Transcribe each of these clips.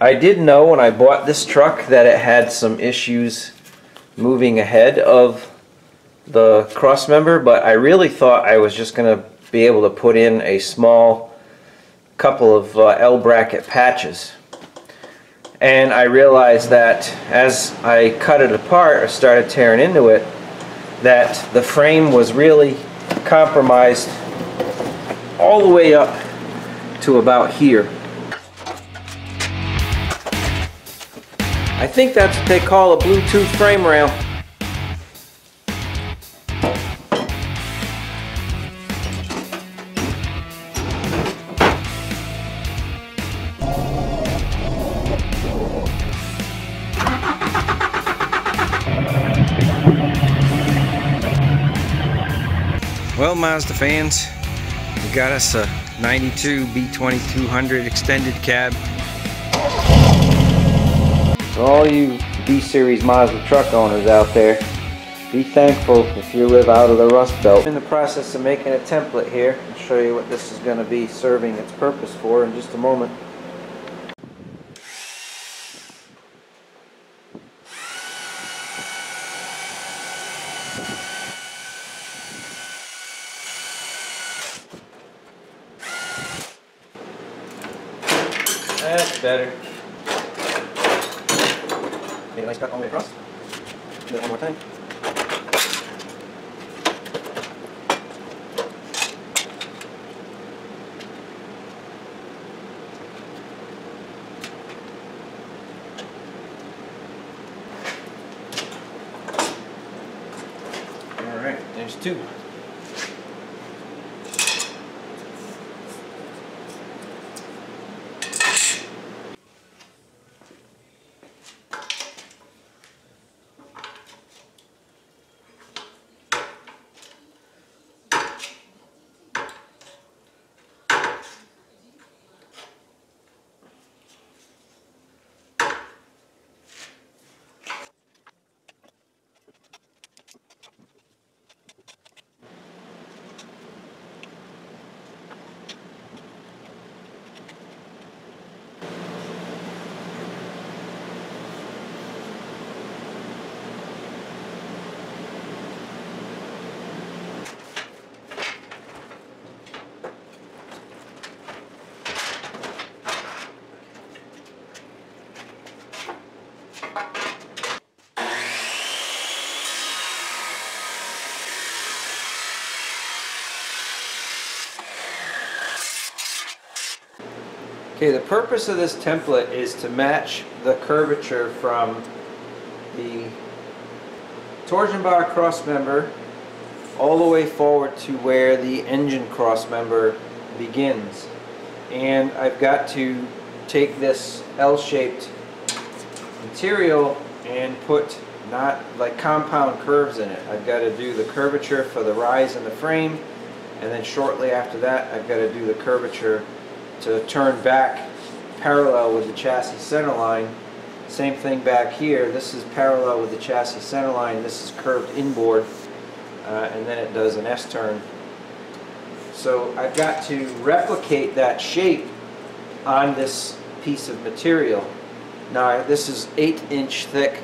I did know when I bought this truck that it had some issues moving ahead of the cross member, but I really thought I was just going to be able to put in a small couple of L bracket patches. And I realized that as I cut it apart or started tearing into it, that the frame was really compromised all the way up to about here. I think that's what they call a Bluetooth frame rail. Well, Mazda fans, we got us a 92 B2200 extended cab. So all you B-Series Mazda truck owners out there, be thankful if you live out of the Rust Belt. I'm in the process of making a template here. I'll show you what this is going to be serving its purpose for in just a moment. That's better. Get a nice cut all the way across. Do it one more time. Alright, there's two. Okay, the purpose of this template is to match the curvature from the torsion bar cross member all the way forward to where the engine cross member begins. And I've got to take this L-shaped material and put not like compound curves in it. I've got to do the curvature for the rise in the frame, and then shortly after that I've got to do the curvature to turn back parallel with the chassis center line. Same thing back here. This is parallel with the chassis center line. This is curved inboard, and then it does an S-turn. So I've got to replicate that shape on this piece of material. Now this is 8-inch thick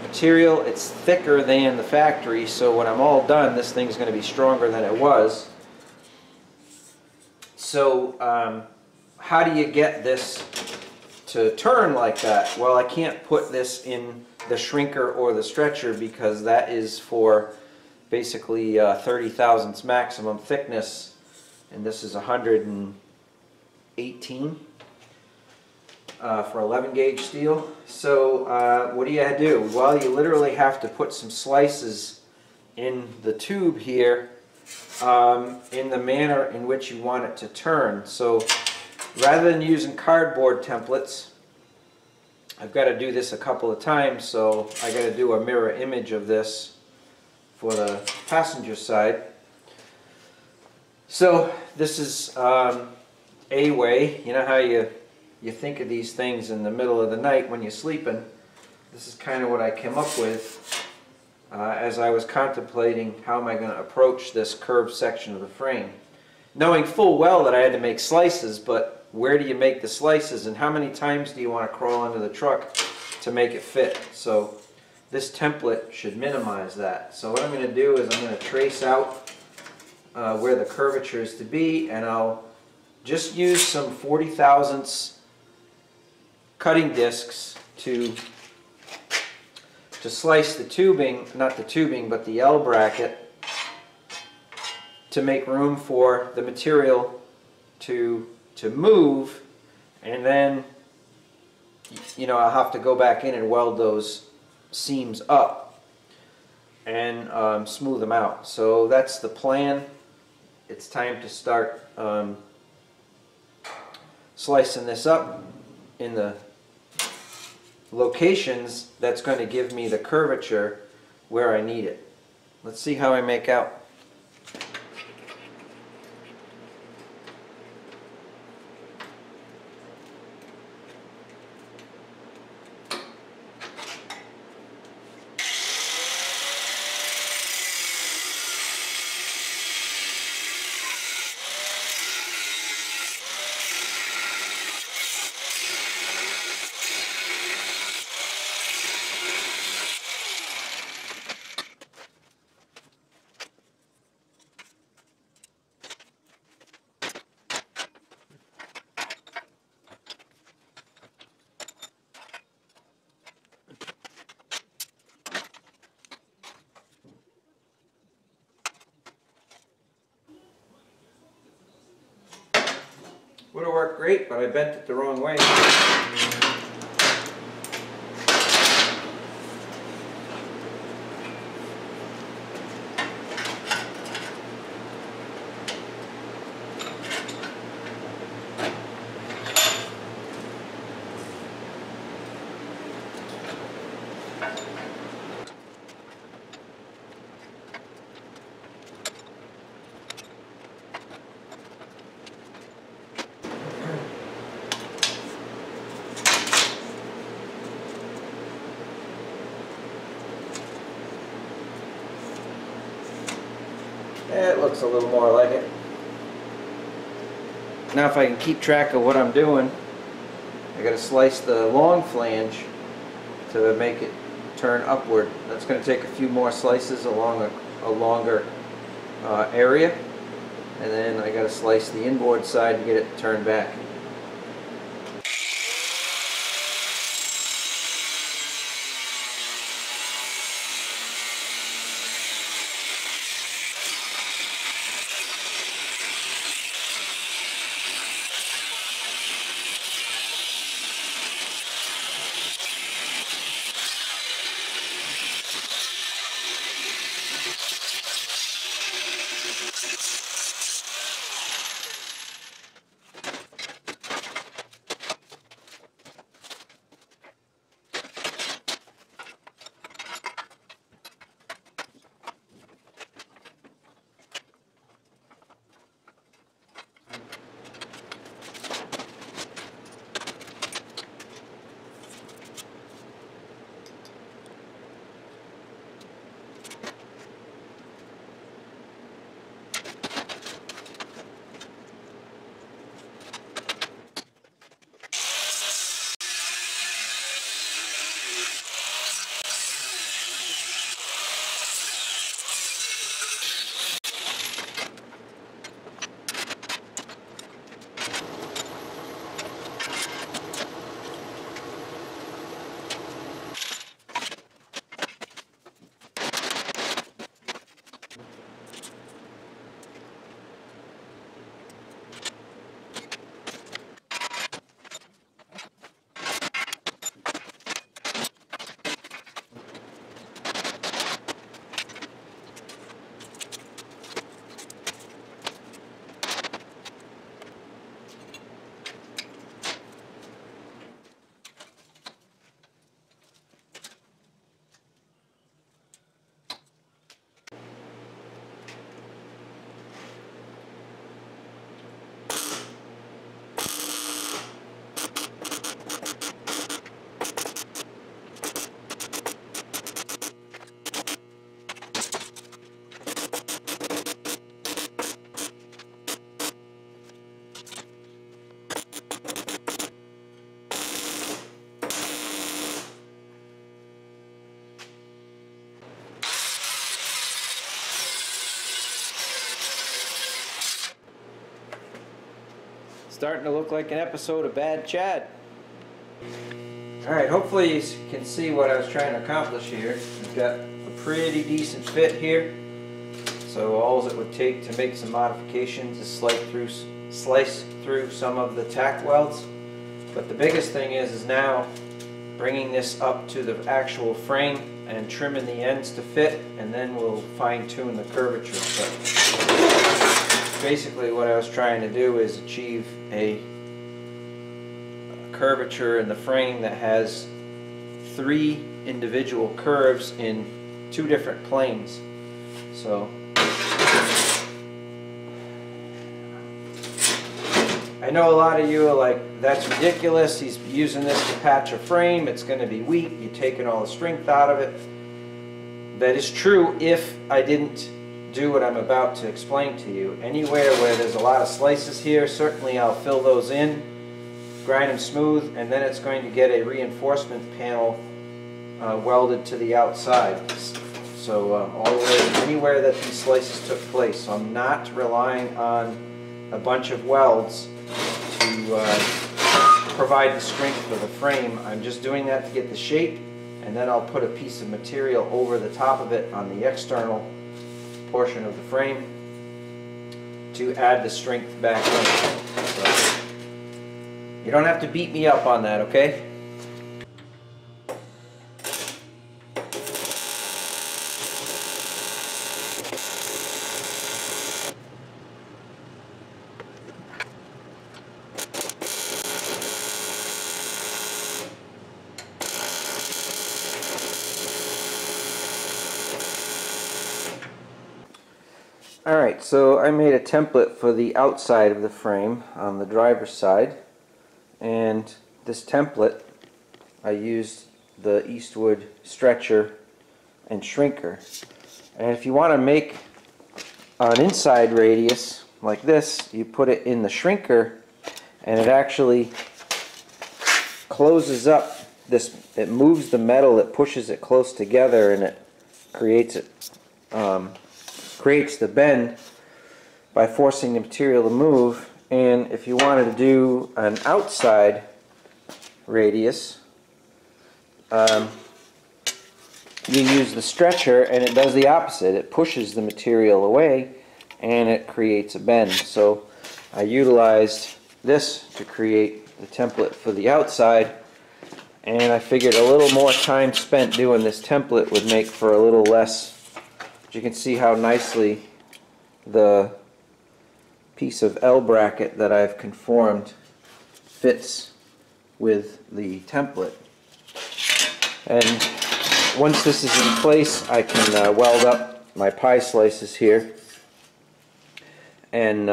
material. It's thicker than the factory, so when I'm all done, this thing's going to be stronger than it was. So how do you get this to turn like that? Well, I can't put this in the shrinker or the stretcher because that is for basically 30 thousandths maximum thickness, and this is 118 for 11 gauge steel. So what do you do? Well, you literally have to put some slices in the tube here in the manner in which you want it to turn. So rather than using cardboard templates, I've got to do this a couple of times, so I got to do a mirror image of this for the passenger side. So this is A-way. You know how you think of these things in the middle of the night when you're sleeping. This is kind of what I came up with as I was contemplating how am I going to approach this curved section of the frame. Knowing full well that I had to make slices, but where do you make the slices and how many times do you want to crawl into the truck to make it fit. So this template should minimize that. So what I'm going to do is I'm going to trace out where the curvature is to be, and I'll just use some 40 thousandths cutting discs to slice the tubing, not the tubing, but the L bracket, to make room for the material to move, and then, you know, I'll have to go back in and weld those seams up and smooth them out. So that's the plan. It's time to start slicing this up in the locations that's going to give me the curvature where I need it. Let's see how I make out. Would have worked great, but I bent it the wrong way. It looks a little more like it. Now if I can keep track of what I'm doing, I got to slice the long flange to make it turn upward. That's going to take a few more slices along a longer area, and then I got to slice the inboard side to get it turned back. Starting to look like an episode of Bad Chad. Alright, hopefully you can see what I was trying to accomplish here. We've got a pretty decent fit here. So all it would take to make some modifications is slice through some of the tack welds. But the biggest thing is now bringing this up to the actual frame and trimming the ends to fit, and then we'll fine-tune the curvature. But basically what I was trying to do is achieve a curvature in the frame that has 3 individual curves in 2 different planes. So I know a lot of you are like, that's ridiculous, he's using this to patch a frame, it's going to be weak, you're taking all the strength out of it. That is true if I didn't do what I'm about to explain to you. Anywhere where there's a lot of slices here, certainly I'll fill those in, grind them smooth, and then it's going to get a reinforcement panel welded to the outside. So all the way anywhere that these slices took place. So I'm not relying on a bunch of welds to provide the strength for the frame. I'm just doing that to get the shape, and then I'll put a piece of material over the top of it on the external portion of the frame to add the strength back in. So you don't have to beat me up on that, okay? Alright, so I made a template for the outside of the frame on the driver's side, and this template I used the Eastwood stretcher and shrinker. And if you want to make an inside radius like this, you put it in the shrinker and it actually closes up this, it moves the metal, it pushes it close together, and it creates the bend by forcing the material to move. And if you wanted to do an outside radius, you use the stretcher and it does the opposite. It pushes the material away and it creates a bend. So I utilized this to create the template for the outside, and I figured a little more time spent doing this template would make for a little less. You can see how nicely the piece of L bracket that I've conformed fits with the template. And once this is in place, I can weld up my pie slices here. And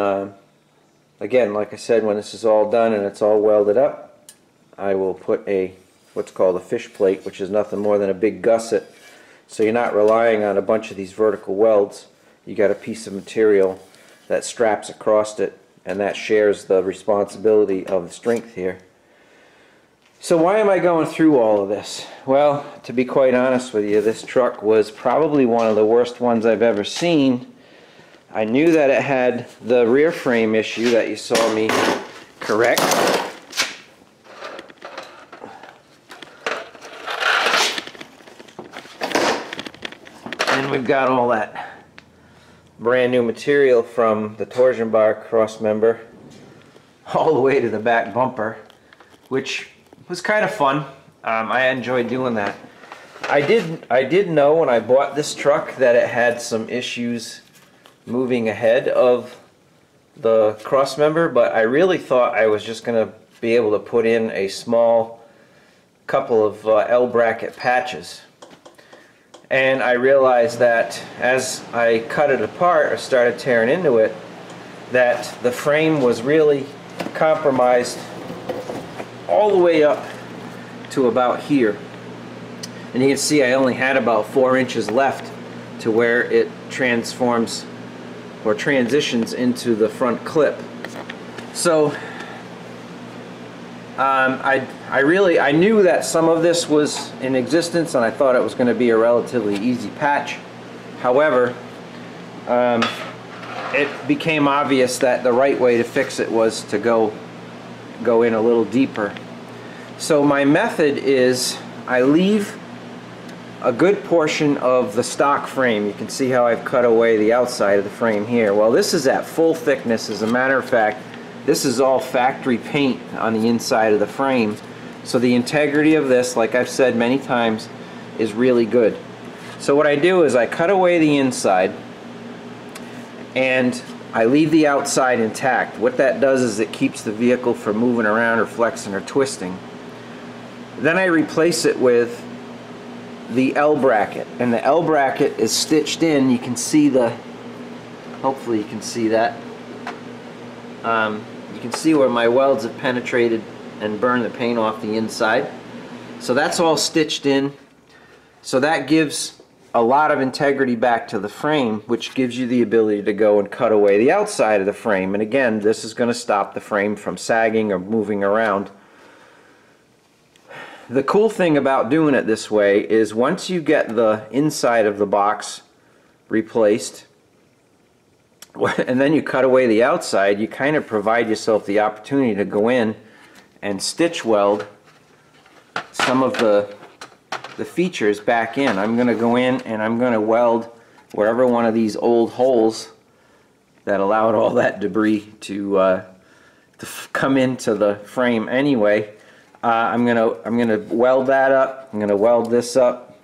again, like I said, when this is all done and it's all welded up, I will put what's called a fish plate, which is nothing more than a big gusset. So you're not relying on a bunch of these vertical welds. You got a piece of material that straps across it, and that shares the responsibility of the strength here. So why am I going through all of this? Well, to be quite honest with you, this truck was probably one of the worst ones I've ever seen. I knew that it had the rear frame issue that you saw me correct. And we've got all that brand new material from the torsion bar cross member all the way to the back bumper, which was kind of fun. I enjoyed doing that. I did know when I bought this truck that it had some issues moving ahead of the cross member, but I really thought I was just going to be able to put in a small couple of L bracket patches. And I realized that as I cut it apart or started tearing into it, that the frame was really compromised all the way up to about here. And you can see I only had about 4 inches left to where it transforms or transitions into the front clip. So I knew that some of this was in existence, and I thought it was going to be a relatively easy patch. However, it became obvious that the right way to fix it was to go go in a little deeper. So my method is I leave a good portion of the stock frame. You can see how I've cut away the outside of the frame here. Well, this is at full thickness. As a matter of fact, this is all factory paint on the inside of the frame. So the integrity of this, like I've said many times, is really good. So what I do is I cut away the inside and I leave the outside intact. What that does is it keeps the vehicle from moving around or flexing or twisting. Then I replace it with the L bracket, and the L bracket is stitched in. You can see hopefully you can see that. You can see where my welds have penetrated and burned the paint off the inside. So that's all stitched in. So that gives a lot of integrity back to the frame, which gives you the ability to go and cut away the outside of the frame. And again, this is going to stop the frame from sagging or moving around. The cool thing about doing it this way is once you get the inside of the box replaced and then you cut away the outside, you kind of provide yourself the opportunity to go in and stitch weld some of the features back in. I'm going to go in and I'm going to weld wherever one of these old holes that allowed all that debris to come into the frame anyway. I'm gonna weld that up. I'm gonna weld this up,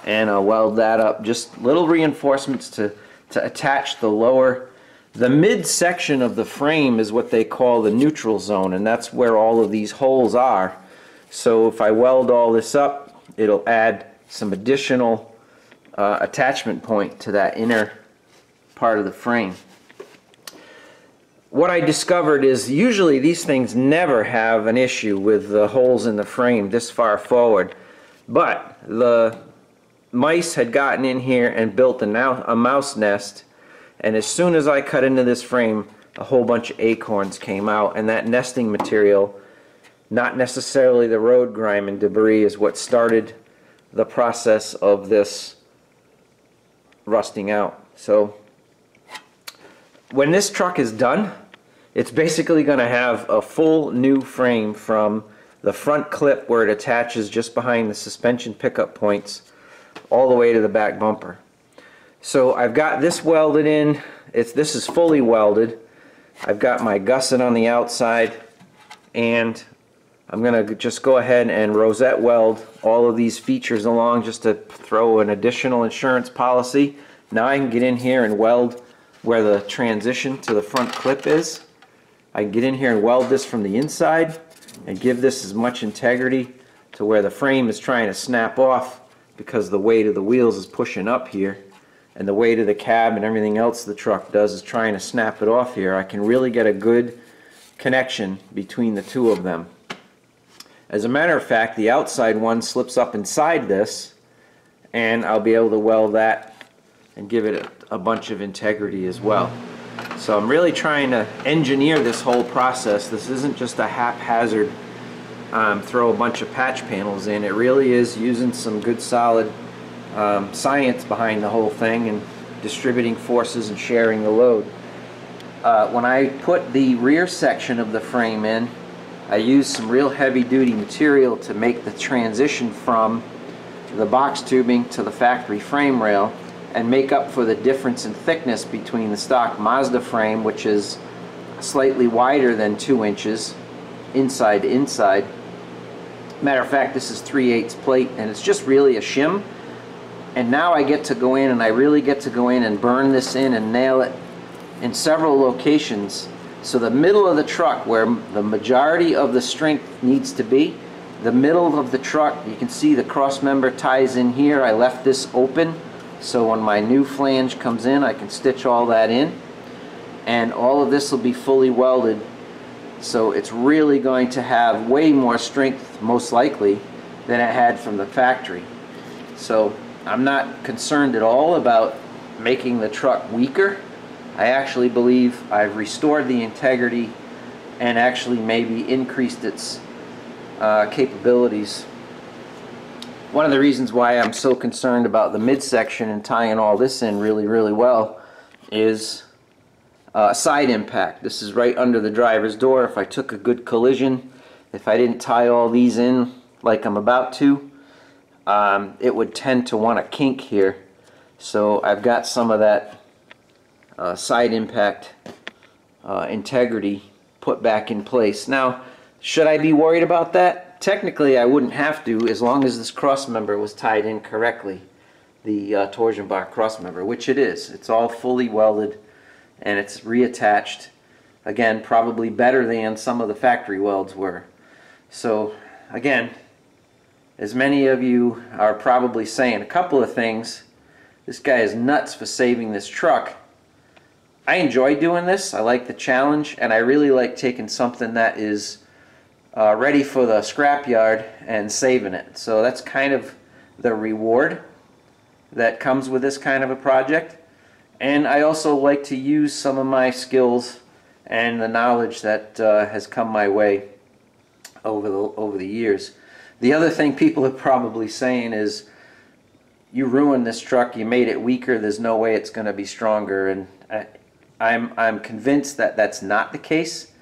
and I'll weld that up. Just little reinforcements to attach the mid section of the frame is what they call the neutral zone, and that's where all of these holes are. So if I weld all this up, it'll add some additional attachment point to that inner part of the frame. What I discovered is usually these things never have an issue with the holes in the frame this far forward, but the mice had gotten in here and built a mouse nest, and as soon as I cut into this frame, a whole bunch of acorns came out, and that nesting material, not necessarily the road grime and debris, is what started the process of this rusting out. So when this truck is done, it's basically going to have a full new frame from the front clip where it attaches just behind the suspension pickup points all the way to the back bumper. So I've got this welded in. This is fully welded. I've got my gusset on the outside, and I'm going to just go ahead and rosette weld all of these features along just to throw an additional insurance policy. Now I can get in here and weld where the transition to the front clip is. I can get in here and weld this from the inside and give this as much integrity to where the frame is trying to snap off because the weight of the wheels is pushing up here, and the weight of the cab and everything else the truck does is trying to snap it off here. I can really get a good connection between the two of them. As a matter of fact, the outside one slips up inside this, and I'll be able to weld that and give it a bunch of integrity as well. So I'm really trying to engineer this whole process. This isn't just a haphazard throw a bunch of patch panels in. It really is using some good solid science behind the whole thing and distributing forces and sharing the load. When I put the rear section of the frame in, I used some real heavy duty material to make the transition from the box tubing to the factory frame rail and make up for the difference in thickness between the stock Mazda frame, which is slightly wider than 2 inches inside to inside. Matter of fact, this is 3/8 plate, and it's just really a shim. And now I get to go in, and I really get to go in and burn this in and nail it in several locations. So the middle of the truck, where the majority of the strength needs to be, the middle of the truck, you can see the cross member ties in here. I left this open, so when my new flange comes in, I can stitch all that in, and all of this will be fully welded. So it's really going to have way more strength, most likely, than it had from the factory. So I'm not concerned at all about making the truck weaker. I actually believe I've restored the integrity and actually maybe increased its capabilities. One of the reasons why I'm so concerned about the midsection and tying all this in really, really well is side impact. This is right under the driver's door. If I took a good collision, if I didn't tie all these in like I'm about to, it would tend to want to kink here. So I've got some of that side impact integrity put back in place. Now, should I be worried about that? Technically, I wouldn't have to, as long as this cross member was tied in correctly, the torsion bar cross member, which it is. It's all fully welded and it's reattached. Again, probably better than some of the factory welds were. So again, as many of you are probably saying a couple of things, this guy is nuts for saving this truck. I enjoy doing this. I like the challenge, and I really like taking something that is ready for the scrapyard and saving it. So that's kind of the reward that comes with this kind of a project. And I also like to use some of my skills and the knowledge that has come my way over the years. The other thing people are probably saying is, you ruined this truck, you made it weaker, there's no way it's going to be stronger. And I'm convinced that that's not the case.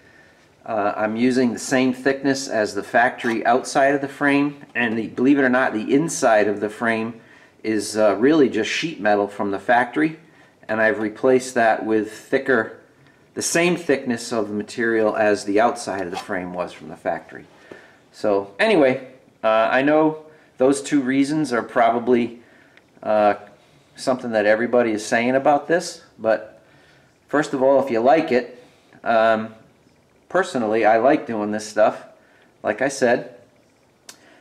I'm using the same thickness as the factory outside of the frame, and believe it or not, the inside of the frame is really just sheet metal from the factory, and I've replaced that with thicker, the same thickness of the material as the outside of the frame was from the factory. So anyway, I know those two reasons are probably something that everybody is saying about this, but first of all, if you like it, personally, I like doing this stuff. Like I said,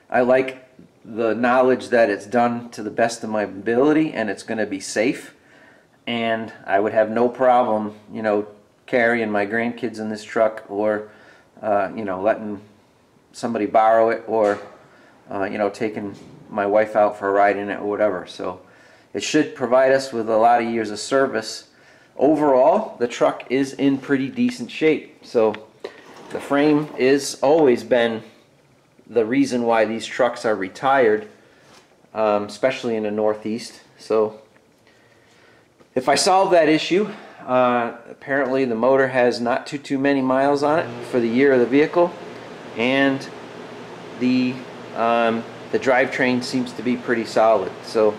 I like the knowledge that it's done to the best of my ability and it's going to be safe, and I would have no problem, you know, carrying my grandkids in this truck, or you know, letting somebody borrow it, or you know, taking my wife out for a ride in it or whatever. So it should provide us with a lot of years of service. Overall, the truck is in pretty decent shape. So the frame is always been the reason why these trucks are retired, especially in the Northeast. So if I solve that issue, apparently the motor has not too many miles on it for the year of the vehicle, and the drivetrain seems to be pretty solid. So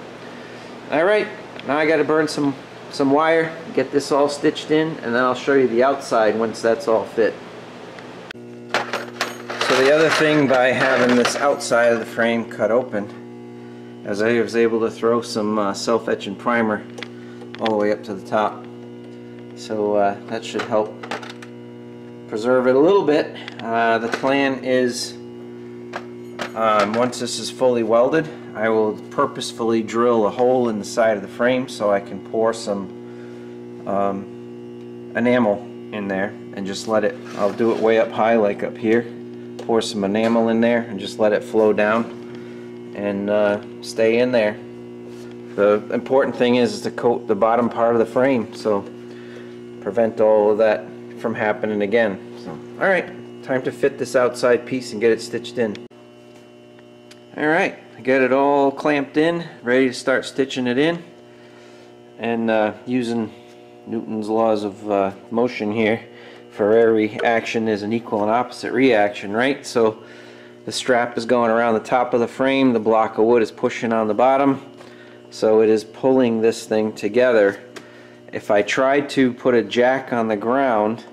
alright, now I got to burn some wire, get this all stitched in, and then I'll show you the outside once that's all fit. So the other thing by having this outside of the frame cut open, as I was able to throw some self-etching primer all the way up to the top. So that should help preserve it a little bit. The plan is, once this is fully welded, I will purposefully drill a hole in the side of the frame so I can pour some enamel in there and just let it, I'll do it way up high like up here, pour some enamel in there and just let it flow down and stay in there. The important thing is to coat the bottom part of the frame, so prevent all of that from happening again. So, alright, time to fit this outside piece and get it stitched in. Alright, I got it all clamped in, ready to start stitching it in, and using Newton's laws of motion here, for every action is an equal and opposite reaction, right? So the strap is going around the top of the frame, the block of wood is pushing on the bottom, so it is pulling this thing together. If I tried to put a jack on the ground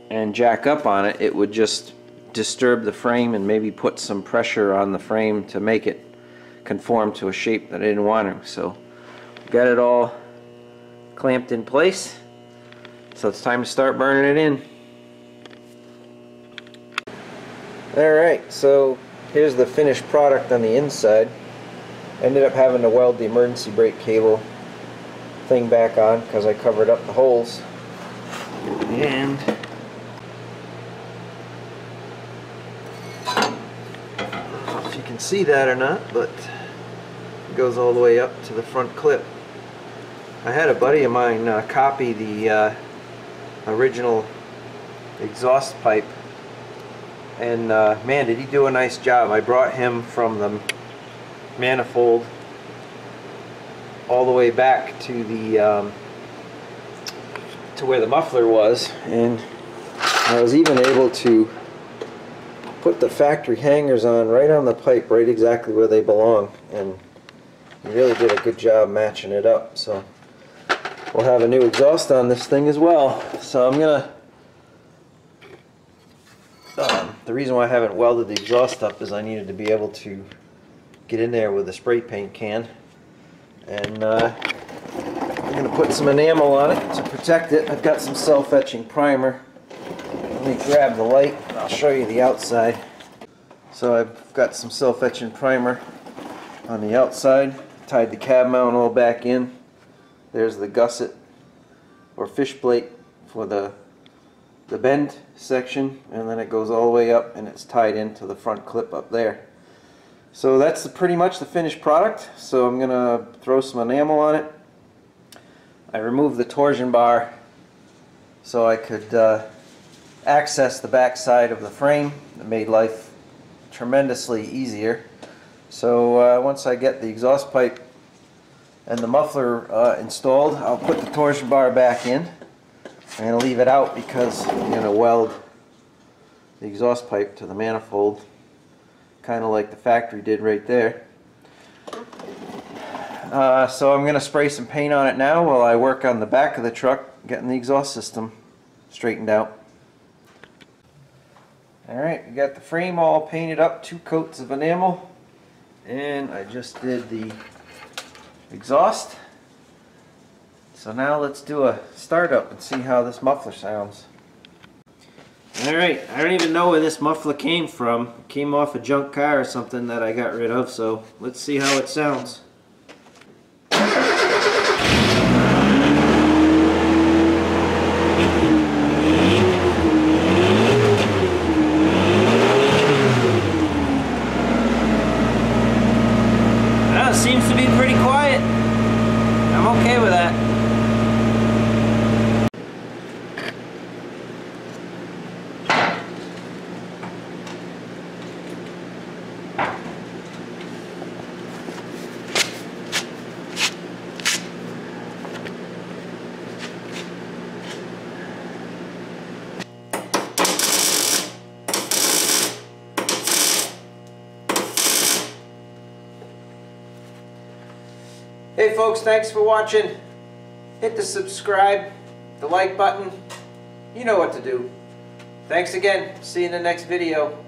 and jack up on it, it would just disturb the frame and maybe put some pressure on the frame to make it conform to a shape that I didn't want to. So got it all clamped in place, so it's time to start burning it in. Alright, so here's the finished product on the inside. Ended up having to weld the emergency brake cable thing back on because I covered up the holes. And if you can see that or not, but it goes all the way up to the front clip. I had a buddy of mine copy the original exhaust pipe, and man, did he do a nice job. I brought him from the manifold all the way back to the to where the muffler was, and I was even able to put the factory hangers on right on the pipe, right exactly where they belong, and he really did a good job matching it up. So we'll have a new exhaust on this thing as well. So I'm gonna the reason why I haven't welded the exhaust up is I needed to be able to get in there with a spray paint can, and I'm going to put some enamel on it to protect it. I've got some self-etching primer. Let me grab the light and I'll show you the outside. So I've got some self-etching primer on the outside, tied the cab mount all back in. There's the gusset or fish plate for the bend section, and then it goes all the way up and it's tied into the front clip up there. So that's pretty much the finished product. So I'm gonna throw some enamel on it. I removed the torsion bar so I could access the back side of the frame. It made life tremendously easier. So once I get the exhaust pipe and the muffler installed, I'll put the torsion bar back in. I'm going to leave it out because I'm going to weld the exhaust pipe to the manifold, kind of like the factory did right there. So I'm going to spray some paint on it now while I work on the back of the truck, getting the exhaust system straightened out. Alright, we got the frame all painted up, 2 coats of enamel, and I just did the exhaust. So now let's do a startup and see how this muffler sounds. Alright, I don't even know where this muffler came from. It came off a junk car or something that I got rid of, so let's see how it sounds. Well, it seems to be pretty quiet. I'm okay with that. Hey folks, thanks for watching. Hit the subscribe, the like button. You know what to do. Thanks again. See you in the next video.